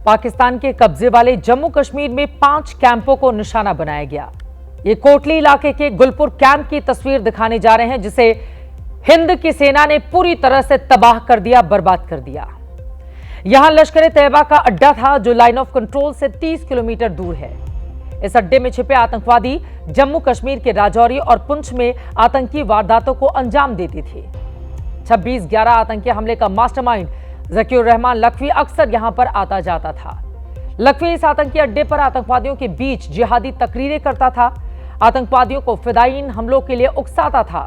पाकिस्तान के कब्जे वाले जम्मू कश्मीर में 5 कैंपों को निशाना बनाया गया। ये कोटली इलाके के गुलपुर कैंप की तस्वीर दिखाने जा रहे हैं, जिसे हिंद की सेना ने पूरी तरह से तबाह कर दिया, बर्बाद कर दिया। यहां लश्कर ए तैयबा का अड्डा था, जो लाइन ऑफ कंट्रोल से 30 किलोमीटर दूर है। इस अड्डे में छिपे आतंकवादी जम्मू कश्मीर के राजौरी और पुंछ में आतंकी वारदातों को अंजाम देते थे। 26/11 आतंकी हमले का मास्टरमाइंड ज़कीउर रहमान लखवी अक्सर यहां पर आता जाता था। लखवी इस आतंकी अड्डे पर आतंकवादियों के बीच जिहादी तकरीरें करता था, आतंकवादियों को फिदायीन हमलों के लिए उकसाता था।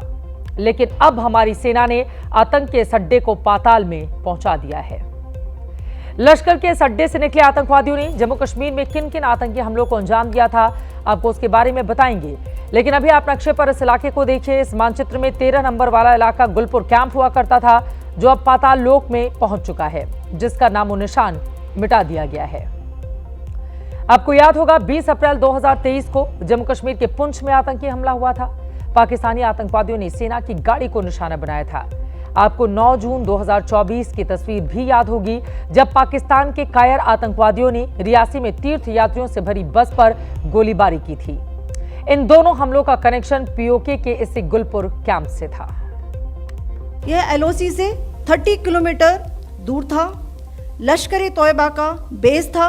लेकिन अब हमारी सेना ने आतंक के इस अड्डे को पाताल में पहुंचा दिया है। लश्कर के इस अड्डे से निकले आतंकवादियों ने जम्मू कश्मीर में किन किन आतंकी हमलों को अंजाम दिया था, आपको उसके बारे में बताएंगे। लेकिन अभी आप नक्शे पर इस इलाके को देखिए। इस मानचित्र में 13 नंबर वाला इलाका गुलपुर कैंप हुआ करता था, जो अब पाताल लोक में पहुंच चुका है, जिसका नामो निशान मिटा दिया गया है। आपको याद होगा 20 अप्रैल 2023 को जम्मू कश्मीर के पुंछ में आतंकी हमला हुआ था। पाकिस्तानी आतंकवादियों ने सेना की गाड़ी को निशाना बनाया था। आपको 9 जून 2024 की तस्वीर भी याद होगी, जब पाकिस्तान के कायर आतंकवादियों ने रियासी में तीर्थ यात्रियों से भरी बस पर गोलीबारी की थी। इन दोनों हमलों का कनेक्शन पीओके के इसी गुलपुर कैंप से था। यह एलओसी से 30 किलोमीटर दूर था। लश्कर ए तैयबा का बेस था,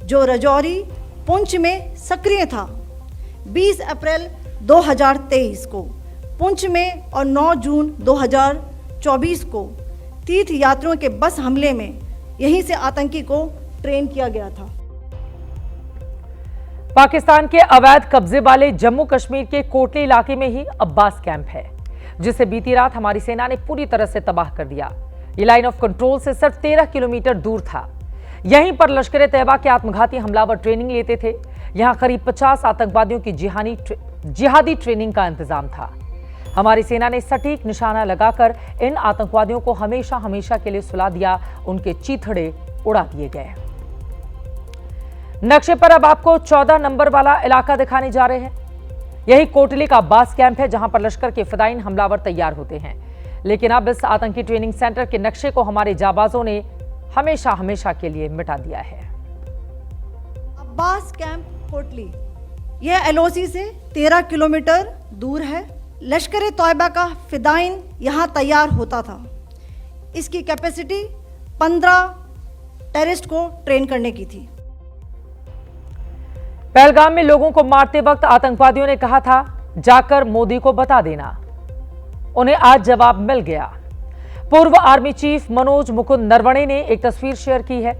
जो राजौरी पुंछ में सक्रिय था। 20 अप्रैल 2023 को पुंछ में और 9 जून 2024 को तीर्थ यात्रियों के बस हमले में यहीं से आतंकी को ट्रेन किया गया था। पाकिस्तान के अवैध कब्जे वाले जम्मू कश्मीर के कोटली इलाके में ही अब्बास कैंप है, जिसे बीती रात हमारी सेना ने पूरी तरह से तबाह कर दिया। ये लाइन ऑफ कंट्रोल से सिर्फ 13 किलोमीटर दूर था। यहीं पर लश्कर ए तैयबा के आत्मघाती हमलावर ट्रेनिंग लेते थे। यहां करीब 50 आतंकवादियों की जिहादी ट्रेनिंग का इंतजाम था। हमारी सेना ने सटीक निशाना लगाकर इन आतंकवादियों को हमेशा हमेशा के लिए सुला दिया। उनके चीथड़े उड़ा दिए गए। नक्शे पर अब आपको 14 नंबर वाला इलाका दिखाने जा रहे हैं। यही कोटली का अब्बास कैंप है, जहां पर लश्कर के फिदायीन हमलावर तैयार होते हैं। लेकिन अब इस आतंकी ट्रेनिंग सेंटर के नक्शे को हमारे जाबाजों ने हमेशा हमेशा के लिए मिटा दिया है। अब्बास कैंप कोटली, यह एलओसी से 13 किलोमीटर दूर है। लश्कर ए तैयबा का फिदायीन यहाँ तैयार होता था। इसकी कैपेसिटी 15 टेररिस्ट को ट्रेन करने की थी। पहलगाम में लोगों को मारते वक्त आतंकवादियों ने कहा था, जाकर मोदी को बता देना। उन्हें आज जवाब मिल गया। पूर्व आर्मी चीफ मनोज मुकुंद नरवणे ने एक तस्वीर शेयर की है,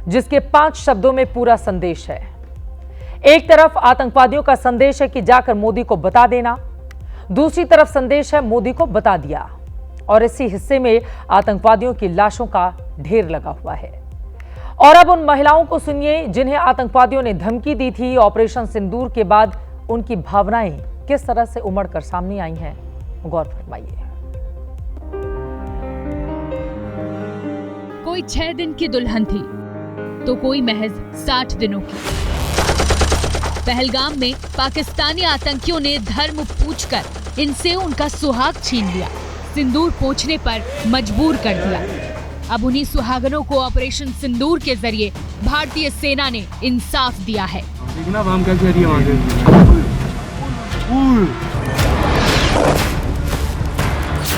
जिसके 5 शब्दों में पूरा संदेश है। एक तरफ आतंकवादियों का संदेश है कि जाकर मोदी को बता देना, दूसरी तरफ संदेश है मोदी को बता दिया। और इसी हिस्से में आतंकवादियों की लाशों का ढेर लगा हुआ है। और अब उन महिलाओं को सुनिए, जिन्हें आतंकवादियों ने धमकी दी थी। ऑपरेशन सिंदूर के बाद उनकी भावनाएं किस तरह से उमड़कर सामने आई हैं, गौर फरमाइए। कोई 6 दिन की दुल्हन थी, तो कोई महज 60 दिनों की। पहलगाम में पाकिस्तानी आतंकियों ने धर्म पूछकर इनसे उनका सुहाग छीन लिया, सिंदूर पोंछने पर मजबूर कर दिया। अब उन्हीं सुहागनों को ऑपरेशन सिंदूर के जरिए भारतीय सेना ने इंसाफ दिया है।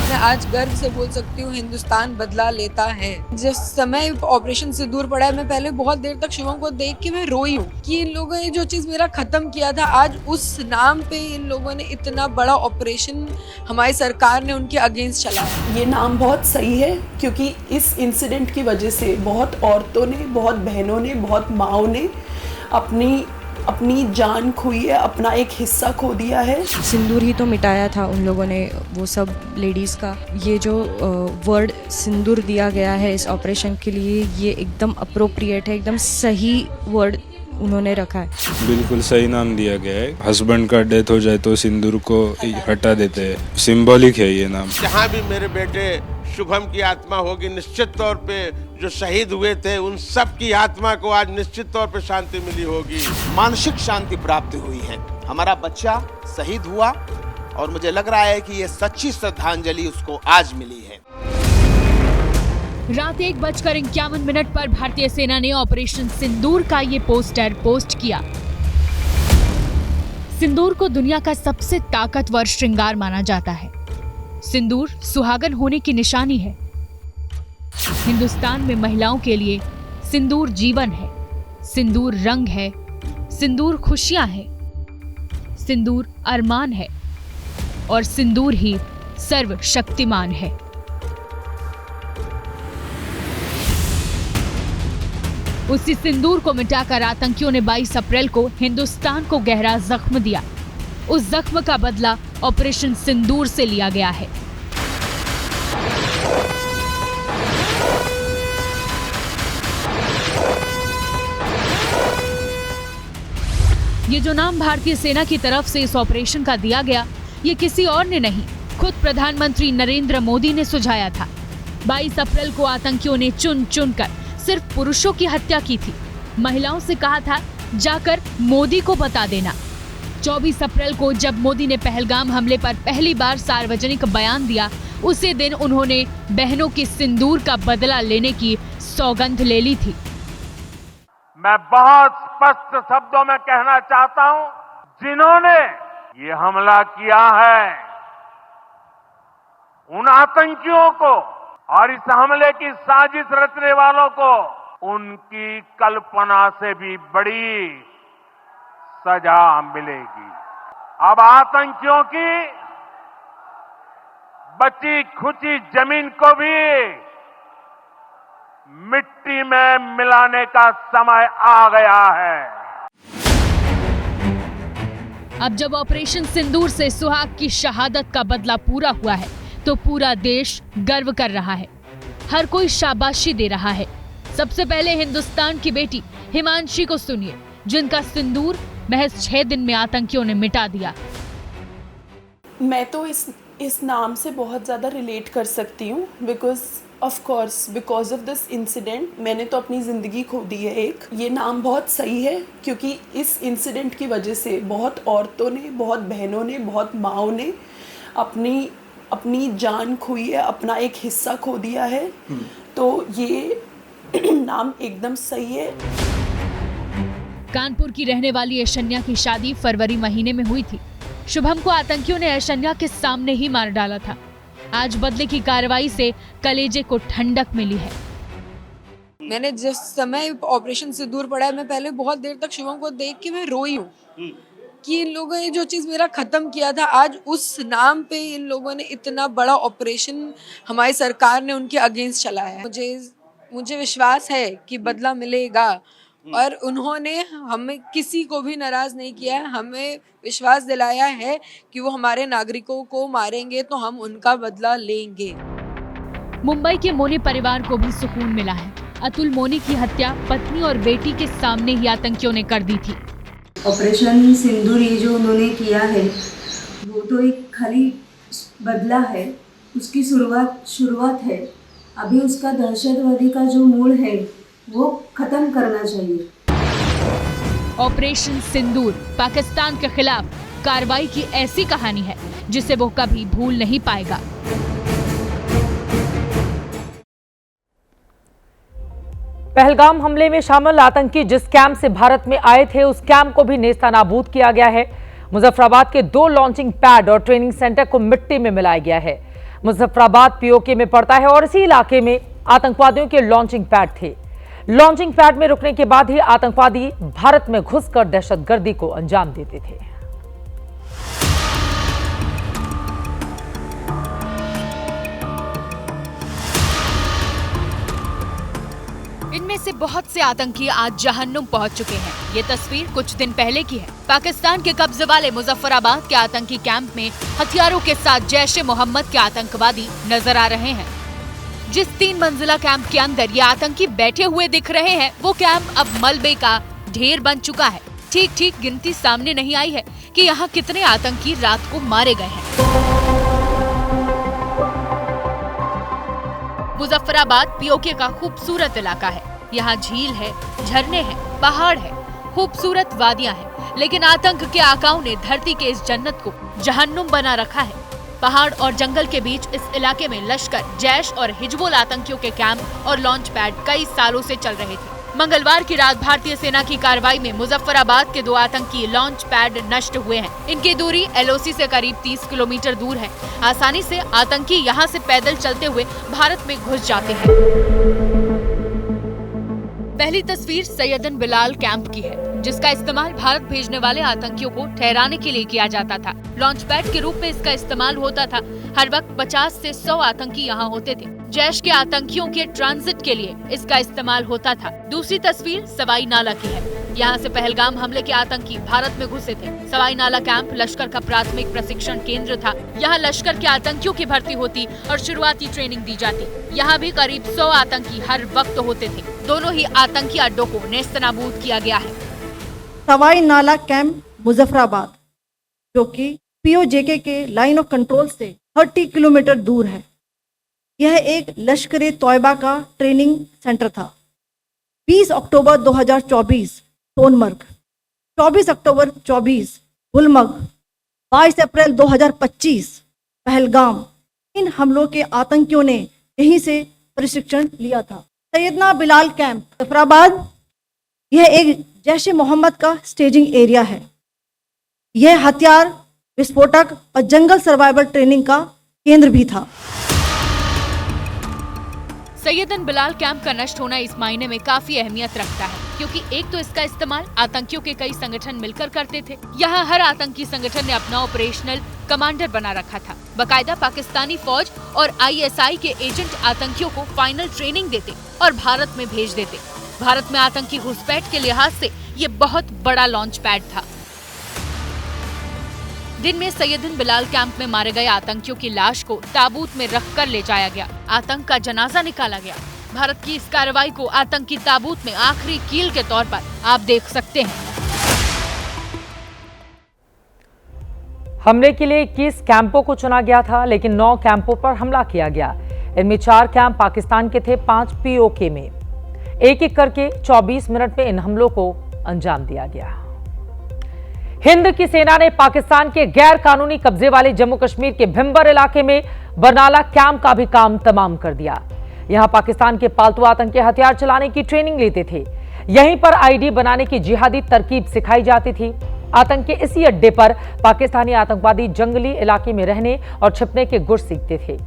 मैं आज गर्व से बोल सकती हूँ, हिंदुस्तान बदला लेता है। जिस समय ऑपरेशन सिंदूर पड़ा है, मैं पहले बहुत देर तक शिवम को देख के मैं रोई हूँ कि इन लोगों ने जो चीज मेरा खत्म किया था, आज उस नाम पे इन लोगों ने इतना बड़ा ऑपरेशन हमारी सरकार ने उनके अगेंस्ट चलाया। ये नाम बहुत सही है, क्योंकि इस इंसिडेंट की वजह से बहुत औरतों ने, बहुत बहनों ने, बहुत माँओं ने अपनी जान खोई है, अपना एक हिस्सा खो दिया है। सिंदूर ही तो मिटाया था उन लोगों ने, वो सब लेडीज़ का। ये जो वर्ड सिंदूर दिया गया है इस ऑपरेशन के लिए, ये एकदम अप्रोप्रिएट है, एकदम सही वर्ड उन्होंने रखा है। बिल्कुल सही नाम दिया गया है। हस्बैंड का डेथ हो जाए तो सिंदूर को हटा देते हैं, सिंबॉलिक है ये नाम। जहाँ भी मेरे बेटे शुभम की आत्मा होगी, निश्चित तौर पे जो शहीद हुए थे उन सब की आत्मा को आज निश्चित तौर पे शांति मिली होगी। मानसिक शांति प्राप्त हुई है। हमारा बच्चा शहीद हुआ और मुझे लग रहा है कि ये सच्ची श्रद्धांजलि उसको आज मिली है। रात 1:51 पर भारतीय सेना ने ऑपरेशन सिंदूर का ये पोस्टर पोस्ट किया। सिंदूर को दुनिया का सबसे ताकतवर श्रृंगार माना जाता है। सिंदूर सुहागन होने की निशानी है। हिंदुस्तान में महिलाओं के लिए सिंदूर जीवन है, सिंदूर रंग है, सिंदूर खुशियां है, सिंदूर अरमान है और सिंदूर ही सर्वशक्तिमान है। उसी सिंदूर को मिटाकर आतंकियों ने 22 अप्रैल को हिंदुस्तान को गहरा जख्म दिया। उस जख्म का बदला ऑपरेशन सिंदूर से लिया गया है। ये जो नाम भारतीय सेना की तरफ से इस ऑपरेशन का दिया गया, ये किसी और ने नहीं, खुद प्रधानमंत्री नरेंद्र मोदी ने सुझाया था। 22 अप्रैल को आतंकियों ने चुन चुन कर सिर्फ पुरुषों की हत्या की थी। महिलाओं से कहा था जाकर मोदी को बता देना। 24 अप्रैल को जब मोदी ने पहलगाम हमले पर पहली बार सार्वजनिक बयान दिया, उसी दिन उन्होंने बहनों की सिंदूर का बदला लेने की सौगंध ले ली थी। मैं बहुत स्पष्ट शब्दों में कहना चाहता हूं, जिन्होंने ये हमला किया है उन आतंकियों को और इस हमले की साजिश रचने वालों को उनकी कल्पना से भी बड़ी सजा मिलेगी। अब आतंकियों की बची खुची जमीन को भी मिट्टी में मिलाने का समय आ गया है। अब जब ऑपरेशन सिंदूर से सुहाग की शहादत का बदला पूरा हुआ है, तो पूरा देश गर्व कर रहा है। हर कोई शाबाशी दे रहा है। सबसे पहले हिंदुस्तान की बेटी हिमांशी को सुनिए, जिनका सिंदूर महज 6 दिन में आतंकियों ने मिटा दिया। मैं तो इस नाम से बहुत ज़्यादा रिलेट कर सकती हूँ, बिकॉज ऑफ दिस इंसिडेंट मैंने तो अपनी ज़िंदगी खो दी है एक। ये नाम बहुत सही है क्योंकि इस इंसिडेंट की वजह से बहुत औरतों ने, बहुत बहनों ने, बहुत माँओं ने अपनी जान खोई है, अपना एक हिस्सा खो दिया है। तो ये नाम एकदम सही है। कानपुर की रहने वाली ऐशन्या की शादी फरवरी महीने में हुई थी। शुभम को आतंकियों ने ऐशन्या के सामने ही मार डाला था। आज बदले की कार्रवाई से कलेजे को ठंडक मिली है। मैंने जिस समय ऑपरेशन सिंदूर पड़ा है, मैं पहले बहुत देर तक शुभम को देख के मैं रोई हूँ कि इन लोगों ने जो चीज़ मेरा ख़त्म किया था, आज उस नाम पे इन लोगों ने इतना बड़ा ऑपरेशन हमारी सरकार ने उनके अगेंस्ट चलाया है। मुझे विश्वास है कि बदला मिलेगा और उन्होंने हमें किसी को भी नाराज़ नहीं किया है। हमें विश्वास दिलाया है कि वो हमारे नागरिकों को मारेंगे तो हम उनका बदला लेंगे। मुंबई के मोनी परिवार को भी सुकून मिला है। अतुल मोनी की हत्या पत्नी और बेटी के सामने ही आतंकियों ने कर दी थी। ऑपरेशन सिंदूर ये जो उन्होंने किया है वो तो एक खाली बदला है, उसकी शुरुआत है। अभी उसका दहशतवादी का जो मूल है वो खत्म करना चाहिए। ऑपरेशन सिंदूर पाकिस्तान के खिलाफ कार्रवाई की ऐसी कहानी है जिसे वो कभी भूल नहीं पाएगा। पहलगाम हमले में शामिल आतंकी जिस कैंप से भारत में आए थे, उस कैंप को भी नेस्तनाबूद किया गया है। मुजफ्फराबाद के 2 लॉन्चिंग पैड और ट्रेनिंग सेंटर को मिट्टी में मिलाया गया है। मुजफ्फराबाद पीओके में पड़ता है और इसी इलाके में आतंकवादियों के लॉन्चिंग पैड थे। लॉन्चिंग पैड में रुकने के बाद ही आतंकवादी भारत में घुसकर दहशतगर्दी को अंजाम देते थे। इनमें से बहुत से आतंकी आज जहन्नुम पहुंच चुके हैं। ये तस्वीर कुछ दिन पहले की है। पाकिस्तान के कब्जे वाले मुजफ्फराबाद के आतंकी कैंप में हथियारों के साथ जैश-ए-मोहम्मद के आतंकवादी नजर आ रहे हैं। जिस 3 मंजिला कैंप के अंदर ये आतंकी बैठे हुए दिख रहे हैं, वो कैंप अब मलबे का ढेर बन चुका है। ठीक गिनती सामने नहीं आई है कि यहाँ कितने आतंकी रात को मारे गए हैं। मुजफ्फराबाद पीओके का खूबसूरत इलाका है। यहाँ झील है, झरने हैं, पहाड़ है, खूबसूरत वादियां हैं, लेकिन आतंक के आकाओं ने धरती के इस जन्नत को जहन्नुम बना रखा है। पहाड़ और जंगल के बीच इस इलाके में लश्कर, जैश और हिजबुल आतंकियों के कैंप और लॉन्च पैड कई सालों से चल रहे थे। मंगलवार की रात भारतीय सेना की कार्रवाई में मुजफ्फराबाद के 2 आतंकी लॉन्च पैड नष्ट हुए हैं। इनकी दूरी LOC से करीब 30 किलोमीटर दूर है। आसानी से आतंकी यहां से पैदल चलते हुए भारत में घुस जाते हैं। पहली तस्वीर सैयदन बिलाल कैंप की है, जिसका इस्तेमाल भारत भेजने वाले आतंकियों को ठहराने के लिए किया जाता था। लॉन्च पैड के रूप में इसका इस्तेमाल होता था। हर वक्त 50 से 100 आतंकी यहाँ होते थे। जैश के आतंकियों के ट्रांजिट के लिए इसका इस्तेमाल होता था। दूसरी तस्वीर सवाई नाला की है। यहाँ से पहलगाम हमले के आतंकी भारत में घुसे थे। सवाई नाला कैंप लश्कर का प्राथमिक प्रशिक्षण केंद्र था। यहाँ लश्कर के आतंकियों की भर्ती होती और शुरुआती ट्रेनिंग दी जाती। यहाँ भी करीब 100 आतंकी हर वक्त होते थे। दोनों ही आतंकी अड्डों को नेस्तनाबूद किया गया है। सवाई नाला कैंप मुजफ्फराबाद, जो कि POJK के लाइन ऑफ कंट्रोल से 30 किलोमीटर दूर है। यह एक लश्कर तोयबा का ट्रेनिंग सेंटर था। 20 अक्टूबर 2024 सोनमर्ग, 24 अक्टूबर 24 गुलमर्ग, 22 अप्रैल 2025 पहलगाम, इन हमलों के आतंकियों ने यहीं से प्रशिक्षण लिया था। सैयदना बिलाल कैंप मुजफ्फराबाद, यह एक जैश मोहम्मद का स्टेजिंग एरिया है। यह हथियार, विस्फोटक और जंगल सर्वाइवल ट्रेनिंग का केंद्र भी था। सैयदन बिलाल कैंप का नष्ट होना इस मायने में काफी अहमियत रखता है, क्योंकि एक तो इसका इस्तेमाल आतंकियों के कई संगठन मिलकर करते थे। यहाँ हर आतंकी संगठन ने अपना ऑपरेशनल कमांडर बना रखा था। बाकायदा पाकिस्तानी फौज और ISI के एजेंट आतंकियों को फाइनल ट्रेनिंग देते और भारत में भेज देते। भारत में आतंकी घुसपैठ के लिहाज से ये बहुत बड़ा लॉन्च पैड था। दिन में सैयदन बिलाल कैंप में मारे गए आतंकियों की लाश को ताबूत में रखकर ले जाया गया। आतंक का जनाजा निकाला गया। भारत की इस कार्रवाई को आतंकी ताबूत में आखिरी कील के तौर पर आप देख सकते हैं। हमले के लिए 21 कैंपों को चुना गया था, लेकिन 9 कैंपों पर हमला किया गया। इनमें 4 कैंप पाकिस्तान के थे, 5 POK में। एक-एक करके 24 मिनट में इन हमलों को अंजाम दिया गया। हिंद की सेना ने पाकिस्तान के गैर कानूनी कब्जे वाले जम्मू कश्मीर के भिंबर इलाके में बरनाला कैंप का भी काम तमाम कर दिया। यहां पाकिस्तान के पालतू आतंकी हथियार चलाने की ट्रेनिंग लेते थे। यहीं पर ID बनाने की जिहादी तरकीब सिखाई जाती थी। आतंक के इसी अड्डे पर पाकिस्तानी आतंकवादी जंगली इलाके में रहने और छिपने के गुर सीखते थे।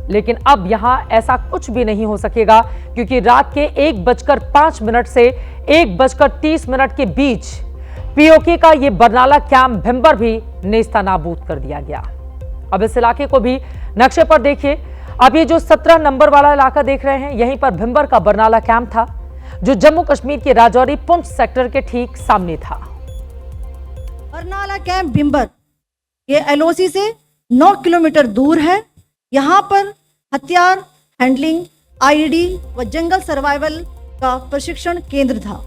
लेकिन अब यहां ऐसा कुछ भी नहीं हो सकेगा, क्योंकि रात के 1:05 से 1:30 के बीच POK का ये बरनाला कैंप भिंबर भी नेस्तनाबूद कर दिया गया। अब इस इलाके को भी नक्शे पर देखिए। अब ये जो 17 नंबर वाला इलाका देख रहे हैं, यहीं पर भिंबर का बरनाला कैंप था, जो जम्मू कश्मीर के राजौरी पुंछ सेक्टर के ठीक सामने था। बरनाला कैंप भिंबर, ये LOC से 9 किलोमीटर दूर है। यहाँ पर हथियार हैंडलिंग, IED व जंगल सर्वाइवल का प्रशिक्षण केंद्र था।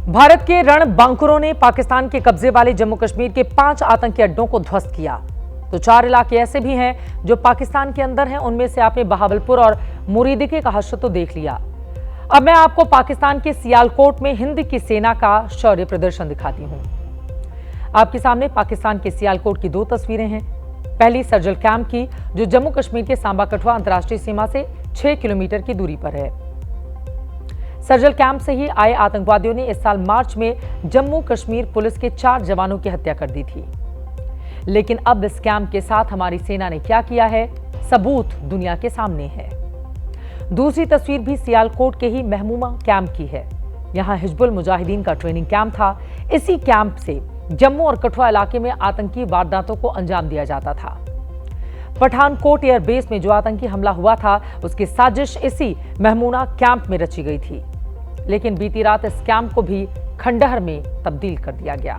भारत के रण बांकुरों ने पाकिस्तान के कब्जे वाले जम्मू कश्मीर के 5 आतंकी अड्डों को ध्वस्त किया। तो 4 इलाके ऐसे भी हैं जो पाकिस्तान के अंदर हैं। उनमें से आपने बहावलपुर और मुरीदिके का हश्र तो देख लिया। अब मैं आपको पाकिस्तान के सियालकोट में हिंद की सेना का शौर्य प्रदर्शन दिखाती हूं। आपके सामने पाकिस्तान के सियालकोट की 2 तस्वीरें हैं। पहली सर्जिकल कैंप की, जो जम्मू कश्मीर के सांबा कठुआ अंतर्राष्ट्रीय सीमा से 6 किलोमीटर की दूरी पर है। सर्जिकल कैंप से ही आए आतंकवादियों ने इस साल मार्च में जम्मू कश्मीर पुलिस के 4 जवानों की हत्या कर दी थी। लेकिन अब इस कैंप के साथ हमारी सेना ने क्या किया है, सबूत दुनिया के सामने है। दूसरी तस्वीर भी सियालकोट के ही महमूमा कैंप की है। यहां हिजबुल मुजाहिदीन का ट्रेनिंग कैंप था। इसी कैंप से जम्मू और कठुआ इलाके में आतंकी वारदातों को अंजाम दिया जाता था। पठानकोट एयरबेस में जो आतंकी हमला हुआ था, उसकी साजिश इसी महमूना कैंप में रची गई थी। लेकिन बीती रात इस कैंप को भी खंडहर में तब्दील कर दिया गया।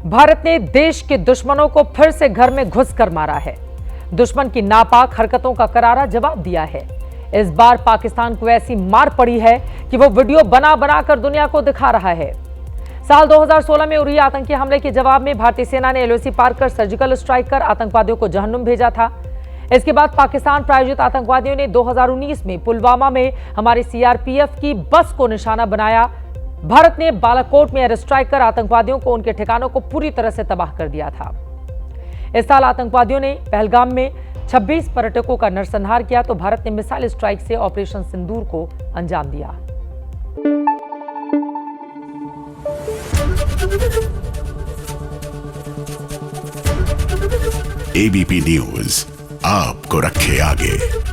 भारत ने देश के दुश्मनों को फिर से घर में घुसकर मारा है। दुश्मन की नापाक हरकतों का करारा जवाब दिया है। इस बार पाकिस्तान को ऐसी मार पड़ी है कि वो वीडियो बना बना कर दुनिया को दिखा रहा है। साल 2016 में उरी आतंकी हमले के जवाब में भारतीय सेना ने LOC पार कर सर्जिकल स्ट्राइक कर आतंकवादियों को जहन्नुम भेजा था। इसके बाद पाकिस्तान प्रायोजित आतंकवादियों ने 2019 में पुलवामा में हमारी CRPF की बस को निशाना बनाया। भारत ने बालाकोट में एयर स्ट्राइक कर आतंकवादियों को उनके ठिकानों को पूरी तरह से तबाह कर दिया था। इस साल आतंकवादियों ने पहलगाम में 26 पर्यटकों का नरसंहार किया तो भारत ने मिसाइल स्ट्राइक से ऑपरेशन सिंदूर को अंजाम दिया। एबीपी न्यूज आपको रखे आगे।